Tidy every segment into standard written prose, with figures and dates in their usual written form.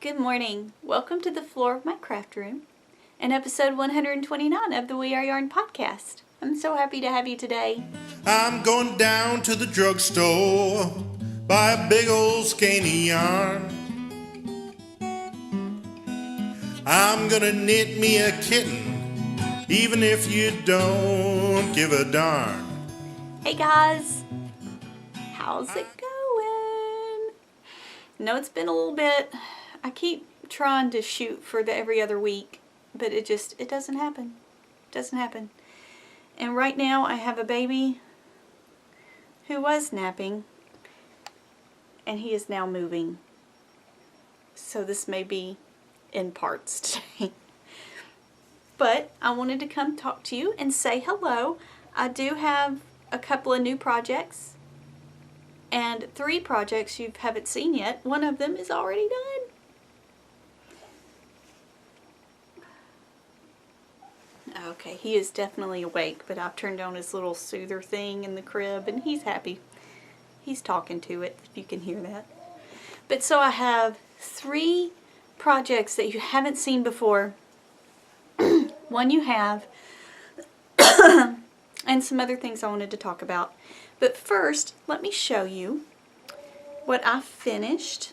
Good morning. Welcome to the floor of my craft room and episode 129 of the We Are Yarn podcast. I'm so happy to have you today. I'm going down to the drugstore, buy a big old skeiny yarn. I'm gonna knit me a kitten, even if you don't give a darn. Hey guys, how's it going? No, it's been a little bit. I keep trying to shoot for the every other week, but it doesn't happen. It doesn't happen. And right now I have a baby who was napping and he is now moving. So this may be in parts today. But I wanted to come talk to you and say hello. I do have a couple of new projects and 3 projects you haven't seen yet. One of them is already done. Okay, he is definitely awake, but I've turned on his little soother thing in the crib and he's happy. He's talking to it, if you can hear that. But so I have 3 projects that you haven't seen before. One you have, and some other things I wanted to talk about. But first, let me show you what I finished.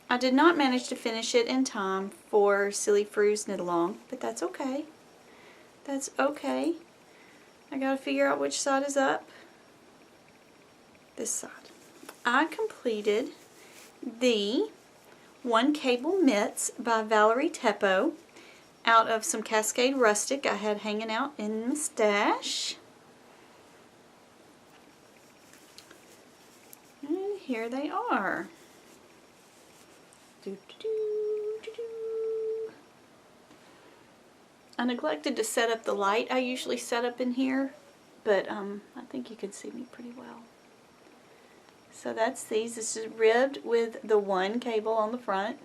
I did not manage to finish it in time for Silly Fru's knit along, but that's okay. That's okay. I gotta figure out which side is up. This side. I completed the One Cable Mitts by Valerie Teppo out of some Cascade Rustic I had hanging out in my stash. And here they are. I neglected to set up the light I usually set up in here, but I think you can see me pretty well. So that's these. This is ribbed with the one cable on the front.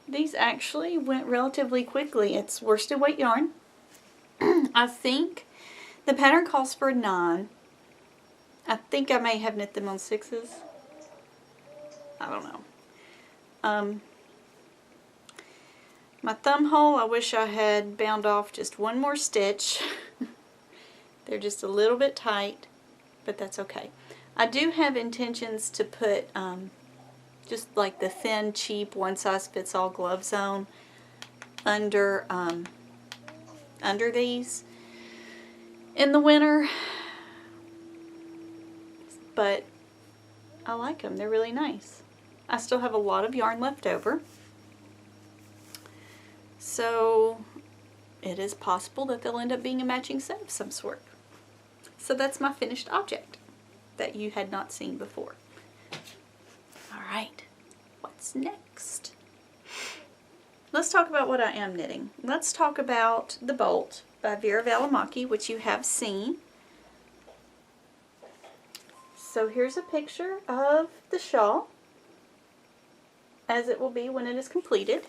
These actually went relatively quickly. It's worsted weight yarn. I think the pattern calls for 9. I think I may have knit them on 6s. I don't know. My thumb hole, I wish I had bound off just one more stitch. They're just a little bit tight, but that's okay. I do have intentions to put just like the thin, cheap, one-size-fits-all glove zone under these in the winter. But I like them. They're really nice. I still have a lot of yarn left over. So it is possible that they'll end up being a matching set of some sort. So that's my finished object that you had not seen before. Alright, what's next? Let's talk about what I am knitting. Let's talk about the Bolt by Vera Valimaki, which you have seen. So here's a picture of the shawl as it will be when it is completed.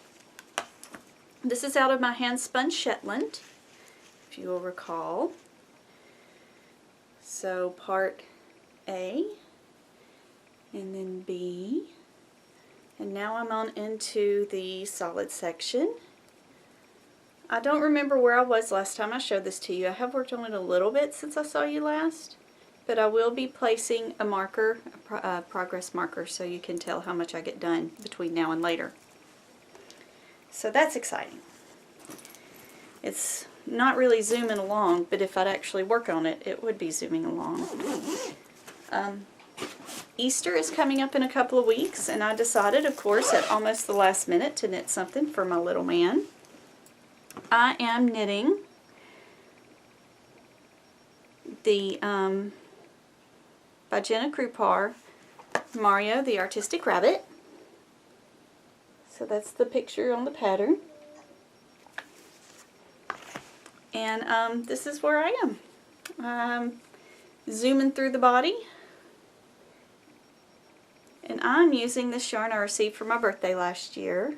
This is out of my hand spun Shetland, if you will recall. So part A, and then B, and now I'm on into the solid section. I don't remember where I was last time I showed this to you. I have worked on it a little bit since I saw you last, but I will be placing a marker, a progress marker, so you can tell how much I get done between now and later. So that's exciting. It's not really zooming along, but if I'd actually work on it, it would be zooming along. Easter is coming up in a couple of weeks, and I decided, of course, at almost the last minute to knit something for my little man. I am knitting the, by Jenna Krupar, Mario the Artistic Rabbit. So that's the picture on the pattern. And this is where I am. I'm zooming through the body. And I'm using this yarn I received for my birthday last year.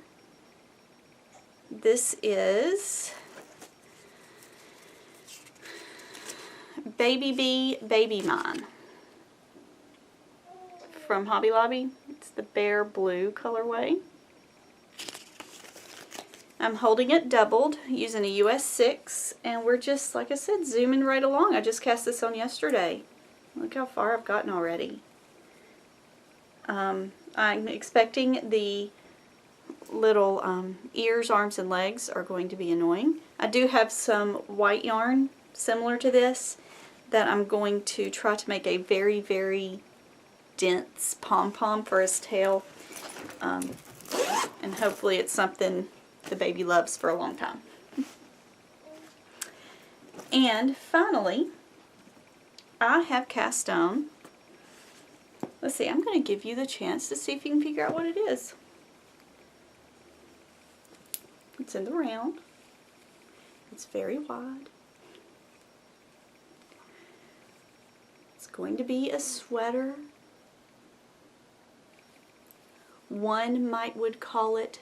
This is Baby Bee Baby Mine from Hobby Lobby. It's the Bear Blue colorway. I'm holding it doubled using a US 6, and we're just, like I said, zooming right along. I just cast this on yesterday. Look how far I've gotten already. I'm expecting the little ears, arms, and legs are going to be annoying. I do have some white yarn similar to this that I'm going to try to make a very, very dense pom-pom for his tail. And hopefully it's something the baby loves for a long time. And finally, I have cast on, let's see, I'm going to give you the chance to see if you can figure out what it is. It's in the round. It's very wide. It's going to be a sweater. One would call it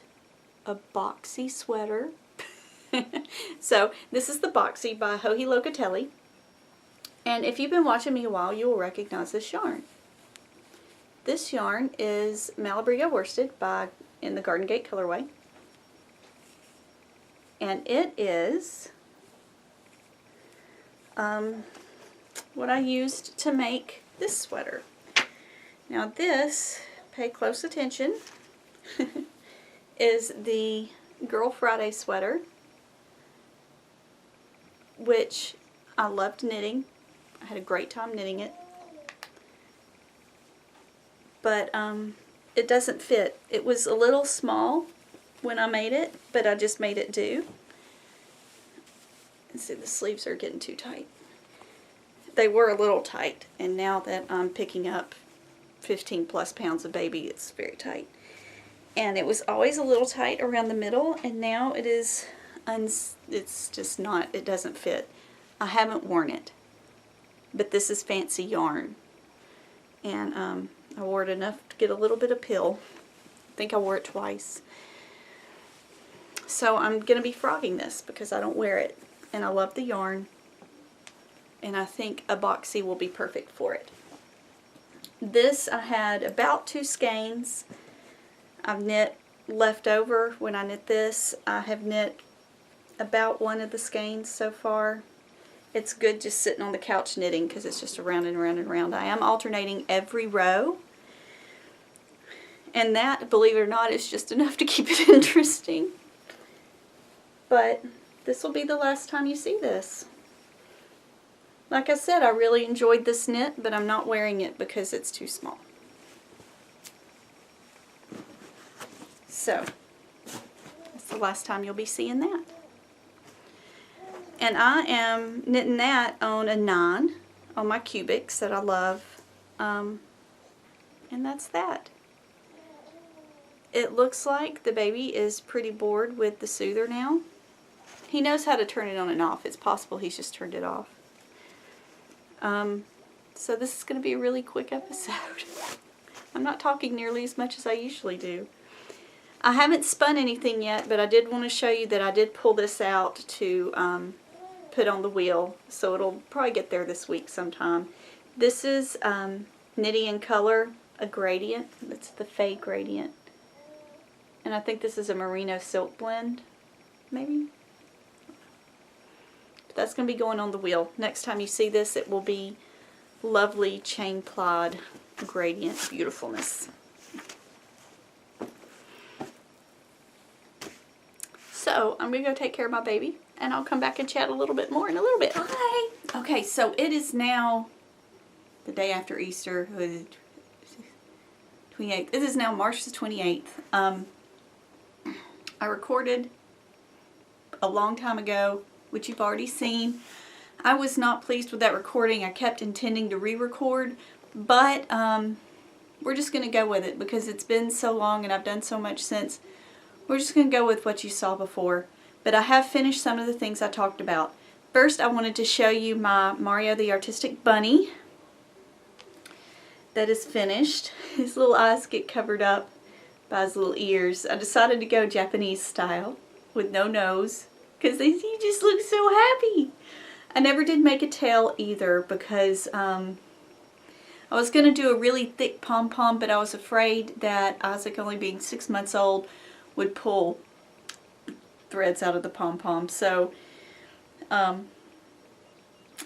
a boxy sweater. So this is the Boxy by Joji Locatelli. And if you've been watching me a while, you will recognize this yarn. This yarn is Malabrigo worsted in the Garden Gate colorway. And it is what I used to make this sweater. Now this, pay close attention, is the Girl Friday sweater, which I loved knitting. I had a great time knitting it. But it doesn't fit. It was a little small when I made it, but I just made it do. And see, the sleeves are getting too tight. They were a little tight, and now that I'm picking up 15 plus pounds of baby, it's very tight. And it was always a little tight around the middle, and now it is, it's just not, it doesn't fit. I haven't worn it, but this is fancy yarn. And I wore it enough to get a little bit of pill. I think I wore it twice. So I'm going to be frogging this because I don't wear it. And I love the yarn. And I think a boxy will be perfect for it. This, I had about 2 skeins. I've knit left over when I knit this. I have knit about 1 of the skeins so far. It's good just sitting on the couch knitting because it's just around and around and around. I am alternating every row. And that, believe it or not, is just enough to keep it interesting. But this will be the last time you see this. Like I said, I really enjoyed this knit, but I'm not wearing it because it's too small. So, that's the last time you'll be seeing that. And I am knitting that on a 9 on my cubics that I love. And that's that. It looks like the baby is pretty bored with the soother now. He knows how to turn it on and off. It's possible he's just turned it off. So this is going to be a really quick episode. I'm not talking nearly as much as I usually do. I haven't spun anything yet, but I did want to show you that I did pull this out to put on the wheel, so it'll probably get there this week sometime. This is Knitting in Color, a gradient. It's the Fay gradient. And I think this is a merino silk blend, maybe. But that's going to be going on the wheel. Next time you see this, it will be lovely chain plied gradient beautifulness. So I'm going to go take care of my baby, and I'll come back and chat a little bit more in a little bit. Bye! Okay, so it is now the day after Easter, 28th. It is now March the 28th. I recorded a long time ago, which you've already seen. I was not pleased with that recording. I kept intending to re-record, but we're just going to go with it because it's been so long and I've done so much since. We're just going to go with what you saw before. But I have finished some of the things I talked about. First, I wanted to show you my Mario the Artistic Bunny that is finished. His little eyes get covered up by his little ears. I decided to go Japanese style with no nose because he just looks so happy. I never did make a tail either because I I was going to do a really thick pom-pom, but I was afraid that Isaac, only being 6 months old, would pull threads out of the pom-pom. So I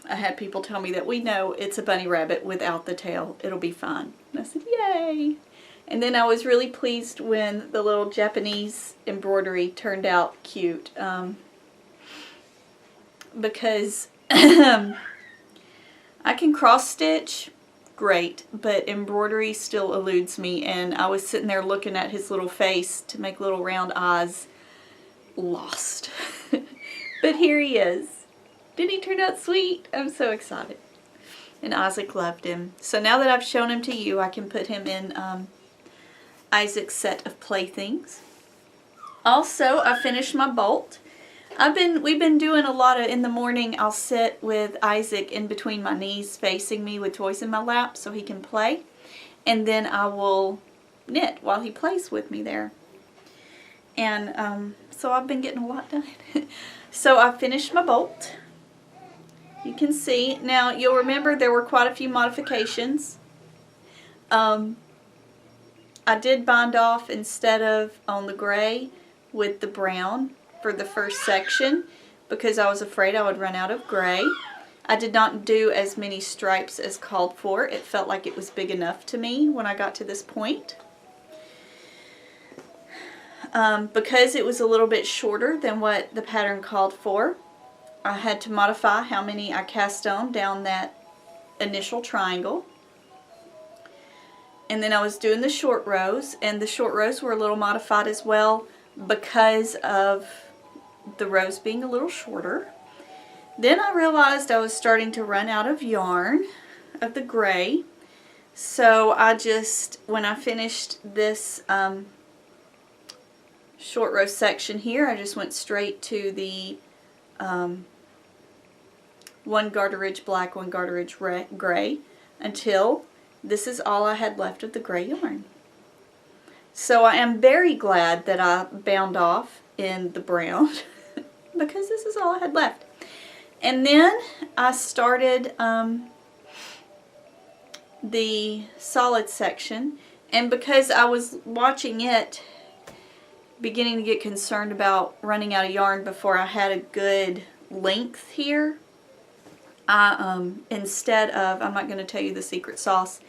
had people tell me that we know it's a bunny rabbit without the tail. It'll be fine. And I said, yay! And then I was really pleased when the little Japanese embroidery turned out cute. Because I can cross stitch great, but embroidery still eludes me, and I was sitting there looking at his little face to make little round eyes, lost. But here he is. Didn't he turn out sweet? I'm so excited. And Isaac loved him. So now that I've shown him to you, I can put him in Isaac's set of playthings. Also, I finished my bolt. We've been doing a lot of, in the morning, I'll sit with Isaac in between my knees facing me with toys in my lap so he can play. And then I will knit while he plays with me there. And so I've been getting a lot done. So I finished my bolt. You can see. Now you'll remember there were quite a few modifications. I did bind off instead of on the gray with the brown for the first section because I was afraid I would run out of gray. I did not do as many stripes as called for. It felt like it was big enough to me when I got to this point. Because it was a little bit shorter than what the pattern called for, I had to modify how many I cast on down that initial triangle. And then I was doing the short rows, and the short rows were a little modified as well because of the rows being a little shorter. Then I realized I was starting to run out of yarn of the gray, so I just, when I finished this short row section here, I just went straight to the one garter ridge black, one garter ridge gray until this is all I had left of the gray yarn. So I am very glad that I bound off in the brown because this is all I had left. And then I started the solid section, and because I was watching it beginning to get concerned about running out of yarn before I had a good length here, I instead of, I'm not going to tell you the secret sauce,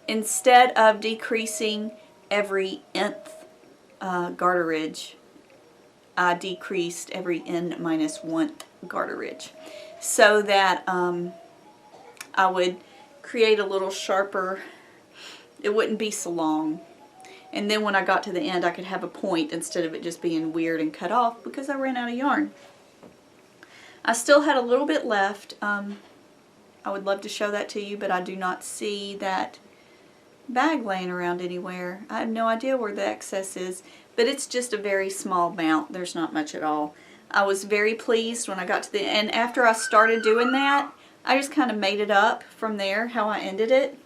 instead of decreasing every nth garter ridge, I decreased every n-1 garter ridge so that I would create a little sharper, it wouldn't be so long. And then when I got to the end, I could have a point instead of it just being weird and cut off because I ran out of yarn. I still had a little bit left. I would love to show that to you, but I do not see that bag laying around anywhere. I have no idea where the excess is, but it's just a very small amount. There's not much at all. I was very pleased when I got to the end. After I started doing that, I just kind of made it up from there, how I ended it.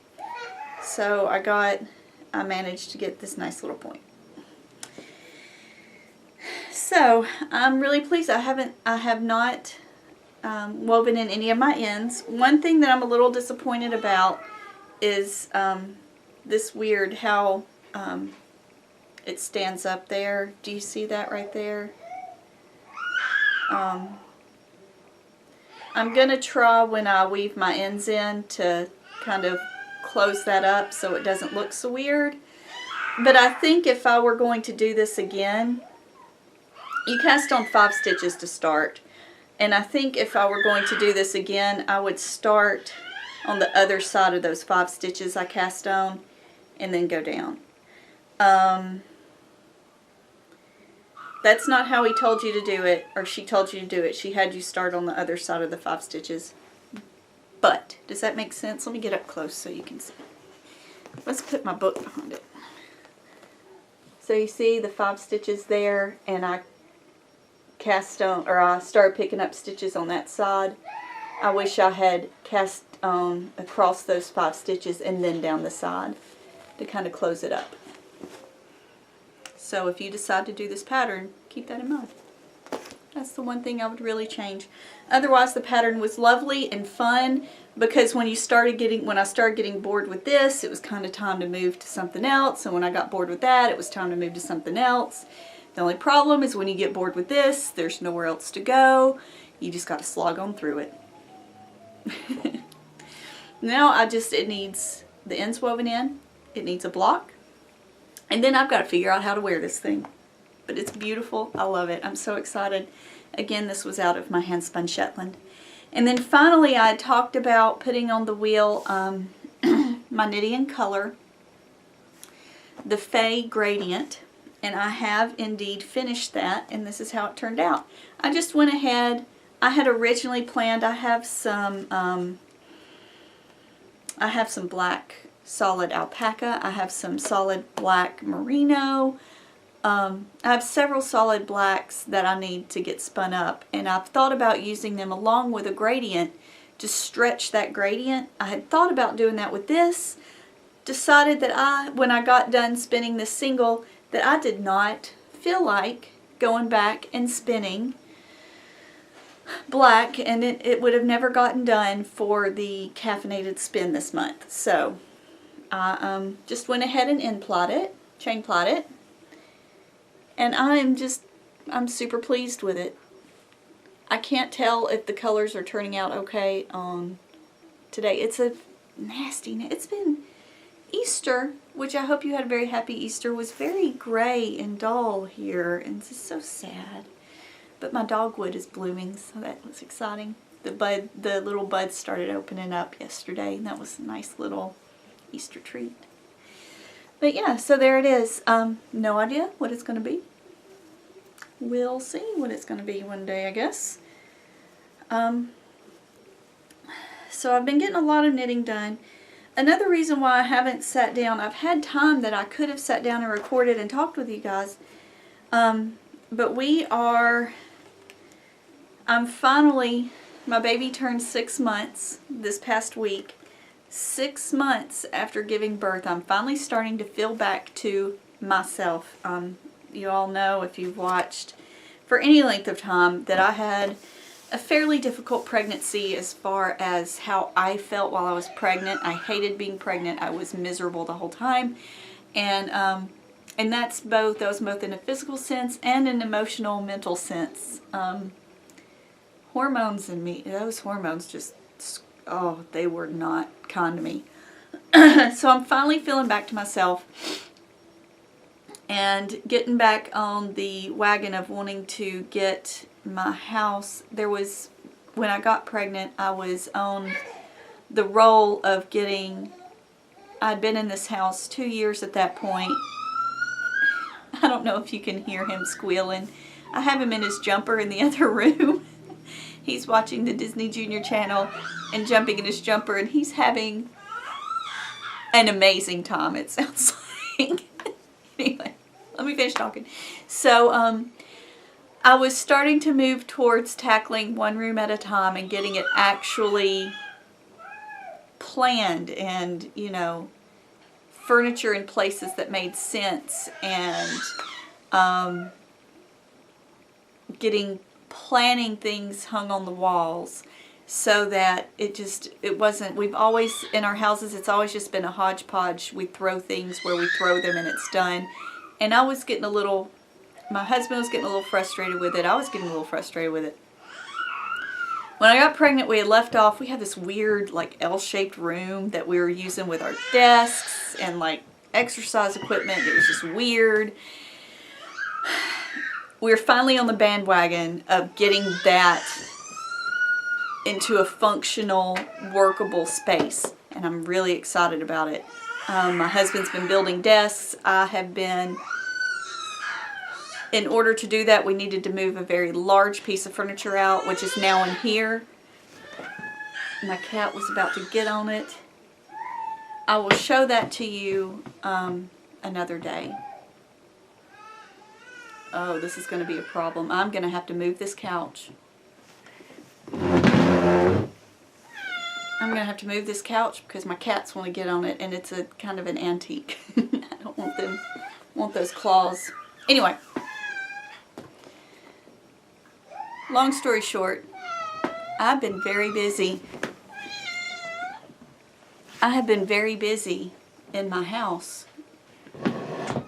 So I managed to get this nice little point. So I'm really pleased. I have not woven in any of my ends. One thing that I'm a little disappointed about is this weird how it stands up there. Do you see that right there? I'm going to try when I weave my ends in to kind of close that up so it doesn't look so weird. But I think if I were going to do this again, you cast on 5 stitches to start. And I think if I were going to do this again, I would start on the other side of those 5 stitches I cast on and then go down. That's not how he told you to do it, or she told you to do it. She had you start on the other side of the 5 stitches. But, does that make sense? Let me get up close so you can see. Let's put my book behind it. So you see the 5 stitches there, and I cast on, or I started picking up stitches on that side. I wish I had cast on across those 5 stitches and then down the side to kind of close it up. So if you decide to do this pattern, keep that in mind. That's the one thing I would really change. Otherwise, the pattern was lovely and fun, because when I started getting bored with this, it was kind of time to move to something else. And when I got bored with that, it was time to move to something else. The only problem is when you get bored with this, there's nowhere else to go. You just got to slog on through it. Now it needs the ends woven in. It needs a block. And then I've got to figure out how to wear this thing. But it's beautiful. I love it. I'm so excited. Again, this was out of my hand spun Shetland. And then finally, I talked about putting on the wheel my Knitting in Color, the Fay Gradient. And I have indeed finished that, and this is how it turned out. I just went ahead. I had originally planned, I have some black solid alpaca. I have some solid black merino. I have several solid blacks that I need to get spun up, and I've thought about using them along with a gradient to stretch that gradient. I had thought about doing that with this, decided that when I got done spinning this single, that I did not feel like going back and spinning black, and it would have never gotten done for the caffeinated spin this month. So I just went ahead and chain plot it, and I'm super pleased with it. I can't tell if the colors are turning out okay on today. It's a nasty, it's been Easter, which I hope you had a very happy Easter, was very gray and dull here, and it's just so sad. But my dogwood is blooming, so that was exciting. The little buds started opening up yesterday, and that was a nice little Easter treat. But yeah, so there it is. No idea what it's going to be. We'll see what it's going to be one day, I guess. So I've been getting a lot of knitting done. Another reason why I haven't sat down, I've had time that I could have sat down and recorded and talked with you guys. But my baby turned 6 months this past week. 6 months after giving birth, I'm finally starting to feel back to myself. You all know, if you've watched for any length of time, that I had a fairly difficult pregnancy as far as how I felt while I was pregnant. I hated being pregnant. I was miserable the whole time. And that was both in a physical sense and an emotional, mental sense. Hormones in me, those hormones just, oh, they were not kind to me. So I'm finally feeling back to myself and getting back on the wagon of wanting to get my house. When I got pregnant, I was on the roll of I'd been in this house 2 years at that point. I don't know if you can hear him squealing. I have him in his jumper in the other room. He's watching the Disney Junior channel and jumping in his jumper, and he's having an amazing time, it sounds like. Anyway, let me finish talking. So, I was starting to move towards tackling one room at a time and getting it actually planned, and, furniture in places that made sense, and planning things hung on the walls, so that it wasn't, we've always, in our houses, it's always just been a hodgepodge. We throw things where we throw them and it's done. And I was getting my husband was getting a little frustrated with it. I was getting a little frustrated with it. When I got pregnant, we had left off, we had this weird, like, L-shaped room that we were using with our desks and, like, exercise equipment. It was just weird. We were finally on the bandwagon of getting that into a functional, workable space, and I'm really excited about it. My husband's been building desks. In order to do that, we needed to move a very large piece of furniture out, which is now in here. My cat was about to get on it. I will show that to you another day. Oh, this is going to be a problem. I'm going to have to move this couch. I'm going to have to move this couch because my cats want to get on it, and it's a kind of an antique. I don't want those claws. Anyway. long story short, I've been very busy. I have been very busy in my house.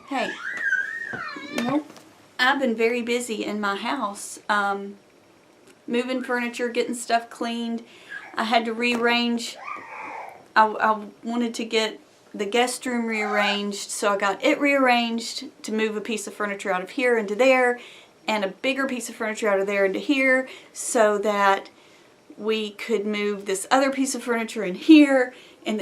Hey, nope. I've been very busy in my house, moving furniture, getting stuff cleaned. I had to rearrange. I wanted to get the guest room rearranged, so I got it rearranged to move a piece of furniture out of here into there, and a bigger piece of furniture out of there into here, so that we could move this other piece of furniture in here, and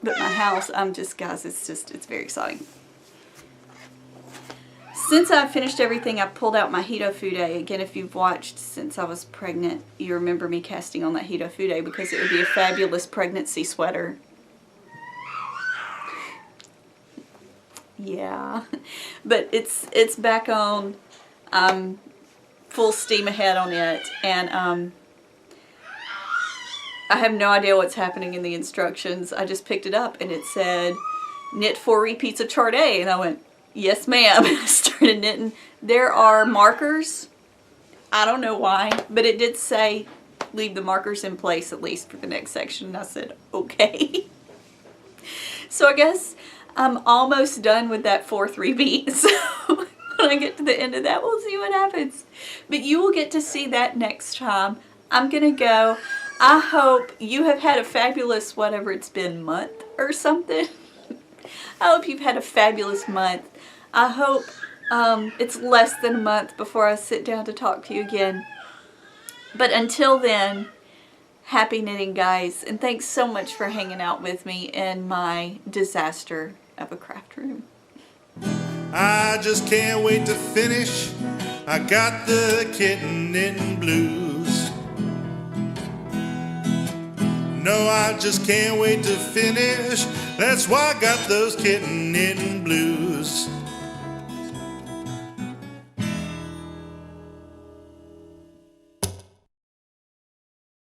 but my house, guys, it's very exciting. Since I've finished everything, I've pulled out my Hito Fude. Again, if you've watched since I was pregnant, you remember me casting on that Hito Fude because it would be a fabulous pregnancy sweater. Yeah, but it's back on. I'm full steam ahead on it, and I have no idea what's happening in the instructions. I just picked it up and it said knit 4 repeats of chart A, and I went, yes ma'am. I started knitting. There are markers. I don't know why, but it did say leave the markers in place at least for the next section, and I said okay. So I guess I'm almost done with that 4th repeat. So when I get to the end of that, we'll see what happens. But you will get to see that next time. I'm gonna go. I hope you have had a fabulous, whatever it's been, month or something. I hope you've had a fabulous month. I hope it's less than a month before I sit down to talk to you again. But until then, happy knitting, guys. And thanks so much for hanging out with me in my disaster of a craft room. I just can't wait to finish. I got the kitten in blues. No, I just can't wait to finish. That's why I got those kitten in blues.